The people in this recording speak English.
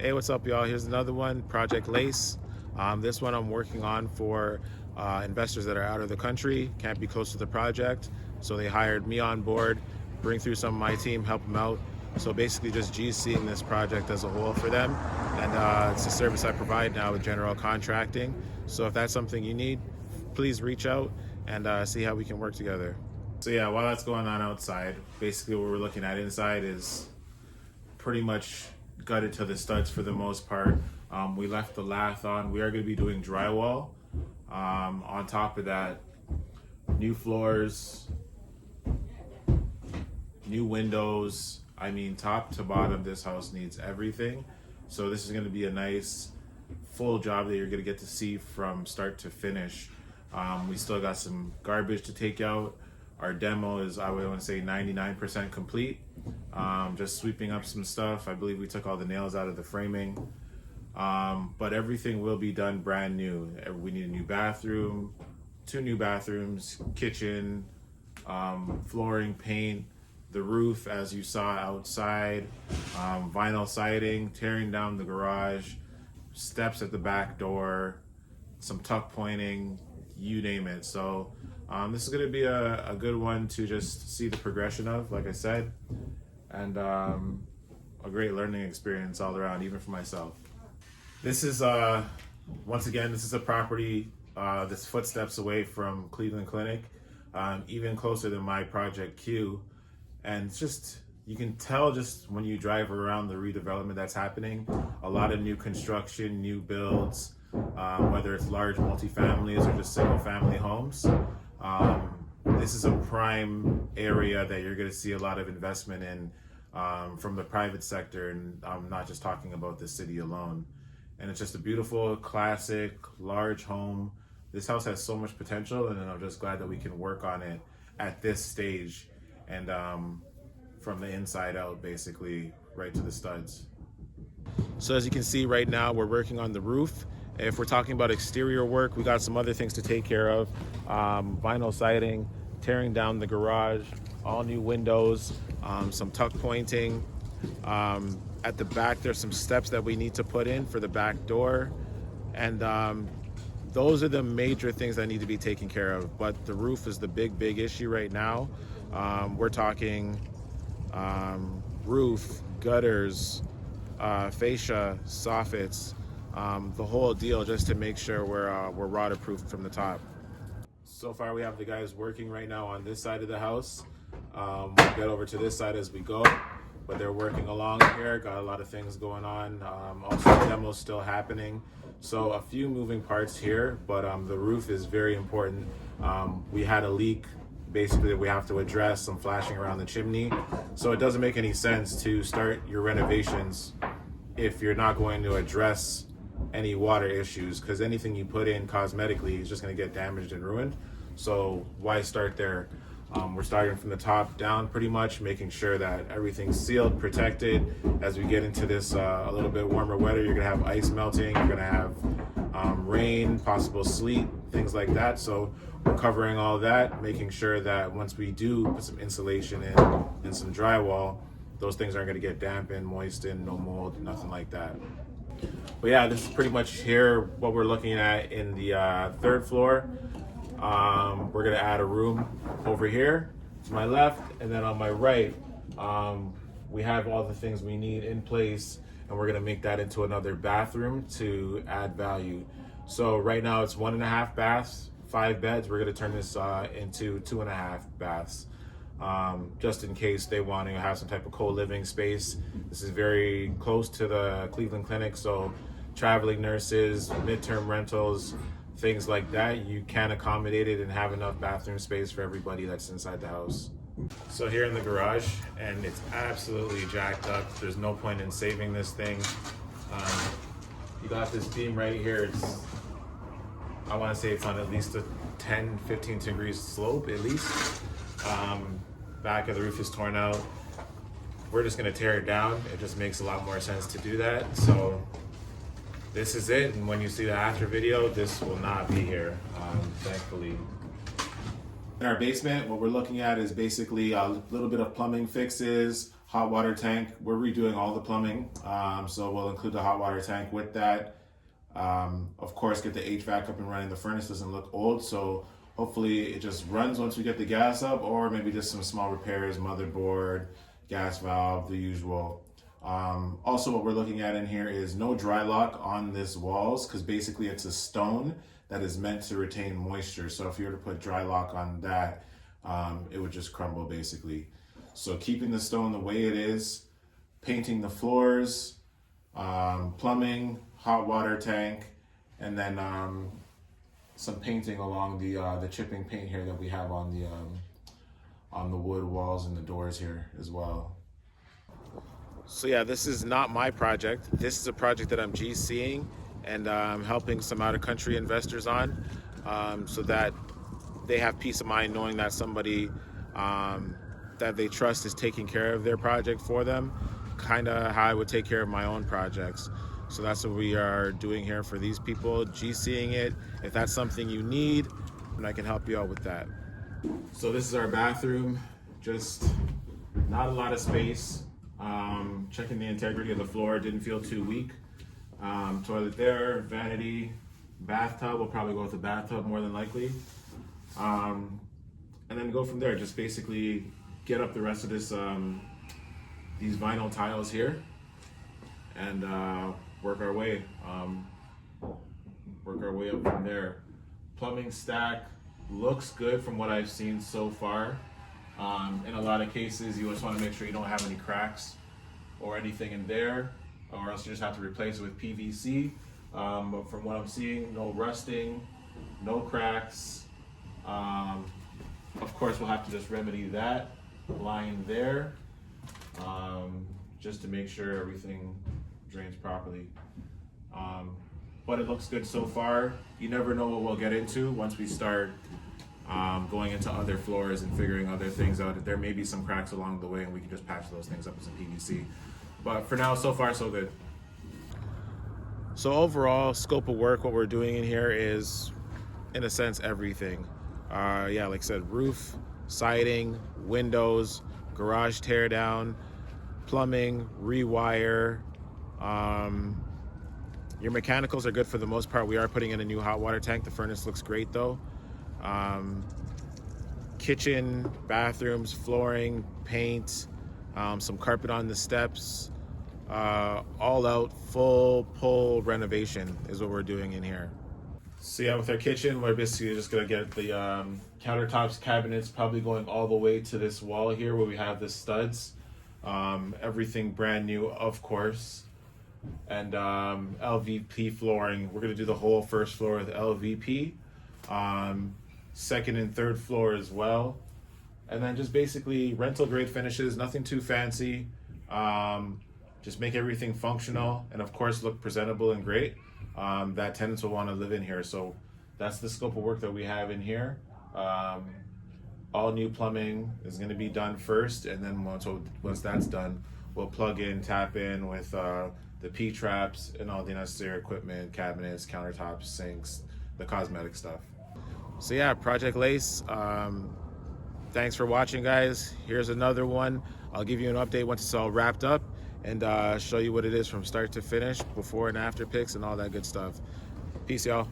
Hey, what's up, y'all? Here's another one, Project Lace. This one I'm working on for investors that are out of the country, can't be close to the project. So they hired me on board, bring through some of my team, help them out. So basically just GCing this project as a whole for them. And it's a service I provide now with general contracting. So if that's something you need, please reach out and see how we can work together. So yeah, while that's going on outside, basically what we're looking at inside is pretty much gutted to the studs for the most part. We left the lath on. We are going to be doing drywall. On top of that, new floors, new windows. I mean, top to bottom, this house needs everything. So this is going to be a nice full job that you're going to get to see from start to finish. We still got some garbage to take out. Our demo is, I would want to say, 99% complete. Just sweeping up some stuff. I believe we took all the nails out of the framing. But everything will be done brand new. We need a new bathroom, 2 new bathrooms, kitchen, flooring, paint, the roof as you saw outside, vinyl siding, tearing down the garage, steps at the back door, some tuck pointing, you name it. So this is going to be a good one to just see the progression of, like I said, and a great learning experience all around, even for myself. This is, once again, this is a property that's footsteps away from Cleveland Clinic, even closer than my Project Q. And it's just, you can tell just when you drive around the redevelopment that's happening, a lot of new construction, new builds, whether it's large multifamilies or just single family homes. This is a prime area that you're going to see a lot of investment in from the private sector, and I'm not just talking about the city alone. And it's just a beautiful, classic, large home. This house has so much potential, and I'm just glad that we can work on it at this stage, and from the inside out, basically, right to the studs. So as you can see right now, we're working on the roof. If we're talking about exterior work, we got some other things to take care of. Vinyl siding, tearing down the garage, all new windows, some tuck pointing. At the back, there's some steps that we need to put in for the back door. And those are the major things that need to be taken care of. But the roof is the big issue right now. We're talking roof, gutters, fascia, soffits, the whole deal, just to make sure we're waterproof from the top. So far we have the guys working right now on this side of the house. We'll get over to this side as we go, but they're working along here, got a lot of things going on. Also the demo's still happening. So a few moving parts here, but the roof is very important. We had a leak basically that we have to address, some flashing around the chimney. So it doesn't make any sense to start your renovations if you're not going to address any water issues, because anything you put in cosmetically is just going to get damaged and ruined. So why start there? We're starting from the top down pretty much, making sure that everything's sealed, protected. As we get into this a little bit warmer weather, you're going to have ice melting, you're going to have rain, possible sleet, things like that. So we're covering all that, making sure that once we do put some insulation in and some drywall, those things aren't going to get dampened, moistened, no mold, nothing like that. But yeah, this is pretty much here what we're looking at in the 3rd floor. We're gonna add a room over here to my left, and then on my right, we have all the things we need in place, and we're gonna make that into another bathroom to add value. So right now it's 1.5 baths, 5 beds. We're gonna turn this into 2.5 baths. Just in case they want to have some type of co-living space. This is very close to the Cleveland Clinic, so traveling nurses, midterm rentals, things like that, you can accommodate it and have enough bathroom space for everybody that's inside the house. So here in the garage, and it's absolutely jacked up. There's no point in saving this thing. You got this beam right here. It's, I want to say it's on at least a 10-15 degrees slope at least. Back of the roof is torn out. We're just gonna tear it down. It just makes a lot more sense to do that. So this is it, and when you see the after video, this will not be here, thankfully. In our basement, what we're looking at is basically a little bit of plumbing fixes, hot water tank. We're redoing all the plumbing, so we'll include the hot water tank with that. Of course, get the HVAC up and running. The furnace doesn't look old, so hopefully it just runs once we get the gas up, or maybe just some small repairs, motherboard, gas valve, the usual. Also, what we're looking at in here is no dry lock on this walls, because basically it's a stone that is meant to retain moisture. So if you were to put dry lock on that, it would just crumble basically. So keeping the stone the way it is, painting the floors, plumbing, hot water tank, and then some painting along the chipping paint here that we have on the wood walls and the doors here as well. So yeah, this is not my project. This is a project that I'm GCing and helping some out-of-country investors on, so that they have peace of mind knowing that somebody that they trust is taking care of their project for them, kind of how I would take care of my own projects. So that's what we are doing here for these people, GCing it. If that's something you need, then I can help you out with that. So this is our bathroom, just not a lot of space. Checking the integrity of the floor, didn't feel too weak. Toilet there, vanity, bathtub. We'll probably go with the bathtub more than likely. And then go from there. Just basically get up the rest of this, these vinyl tiles here, and work our way up from there. Plumbing stack looks good from what I've seen so far. In a lot of cases, you just want to make sure you don't have any cracks or anything in there, or else you just have to replace it with PVC. But from what I'm seeing, no rusting, no cracks. Of course, we'll have to just remedy that line there, just to make sure everything drains properly. But it looks good so far. You never know what we'll get into once we start going into other floors and figuring other things out. There may be some cracks along the way, and we can just patch those things up with some PVC. But for now, so far, so good. So overall, scope of work, what we're doing in here is, in a sense, everything. Yeah, like I said, roof, siding, windows, garage tear down, plumbing, rewire. Your mechanicals are good for the most part. We are putting in a new hot water tank. The furnace looks great though. Kitchen, bathrooms, flooring, paint, some carpet on the steps, all out full pull renovation is what we're doing in here. So yeah, with our kitchen, we're basically just gonna get the countertops, cabinets, probably going all the way to this wall here where we have the studs. Everything brand new, of course. And LVP flooring. We're gonna do the whole first floor with LVP. Second and third floor as well. And then just basically rental grade finishes, nothing too fancy. Just make everything functional and of course look presentable and great. That tenants will want to live in here. So that's the scope of work that we have in here. All new plumbing is going to be done first, and then once that's done, we'll plug in, tap in with the P-traps and all the necessary equipment, cabinets, countertops, sinks, the cosmetic stuff. So yeah, Project Lace. Thanks for watching, guys. Here's another one. I'll give you an update once it's all wrapped up, and show you what it is from start to finish, before and after pics and all that good stuff. Peace, y'all.